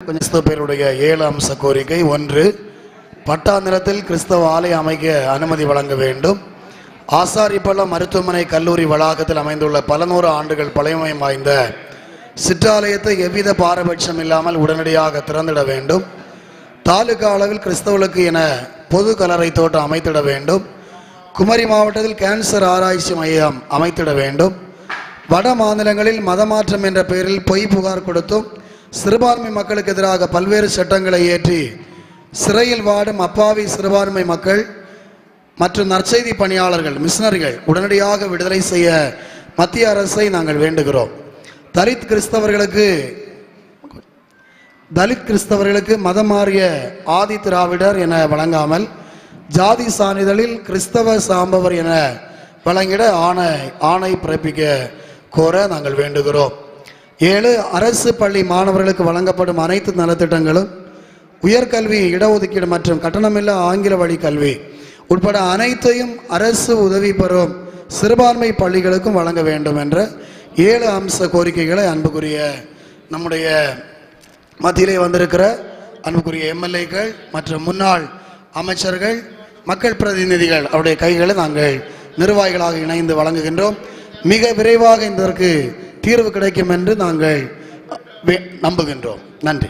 கிறிஸ்தவ பேருடைய 7 அம்ச கோரிக்கை. 1. பட்டா நிலத்தில் கிறிஸ்தவ ஆலயம் அமைக்க அனுமதி வழங்க வேண்டும். ஆசாரிப்பள்ளம் மருத்துவமனை கல்லூரி வளாகத்தில் அமைந்துள்ள பல நூறு ஆண்டுகள் பழமை வாய்ந்த சிற்றாலயத்தை எவ்வித பாரபட்சம் இல்லாமல் உடனடியாக திறந்திட வேண்டும். தாலுகா அளவில் கிறிஸ்தவர்களுக்கு என பொது கலரை தோட்டம் அமைத்திட வேண்டும். குமரி மாவட்டத்தில் கேன்சர் ஆராய்ச்சி மையம் அமைத்திட வேண்டும். வட மாநிலங்களில் மதமாற்றம் என்ற பெயரில் பொய் புகார் கொடுத்தும் சிறுபான்மை மக்களுக்கு எதிராக பல்வேறு சட்டங்களை ஏற்றி சிறையில் வாடும் அப்பாவி சிறுபான்மை மக்கள் மற்றும் நற்செய்தி பணியாளர்கள் மிஷனரிகள் உடனடியாக விடுதலை செய்ய மத்திய அரசை நாங்கள் வேண்டுகிறோம். தலித் கிறிஸ்தவர்களுக்கு மதம் மாறிய ஆதி திராவிடர் என வழங்காமல் ஜாதி சான்றிதழில் கிறிஸ்தவ சாம்பவர் என வழங்கிட ஆணை பிறப்பிக்க கோர நாங்கள் வேண்டுகிறோம். 7. அரசு பள்ளி மாணவர்களுக்கு வழங்கப்படும் அனைத்து நலத்திட்டங்களும் உயர்கல்வி இடஒதுக்கீடு மற்றும் கட்டணமில்லா ஆங்கில வழி கல்வி உட்பட அனைத்தையும் அரசு உதவி பெறும் சிறுபான்மை பள்ளிகளுக்கும் வழங்க வேண்டும் என்ற 7 அம்ச கோரிக்கைகளை அன்புக்குரிய நம்முடைய மத்தியிலே வந்திருக்கிற அன்புக்குரிய எம்எல்ஏக்கள் மற்றும் முன்னாள் அமைச்சர்கள் மக்கள் பிரதிநிதிகள் அவருடைய கைகளை நாங்கள் நிர்வாகிகளாக இணைந்து வழங்குகின்றோம். மிக விரைவாக இதற்கு தீர்வு கிடைக்கும் என்று நாங்கள் நம்புகின்றோம். நன்றி.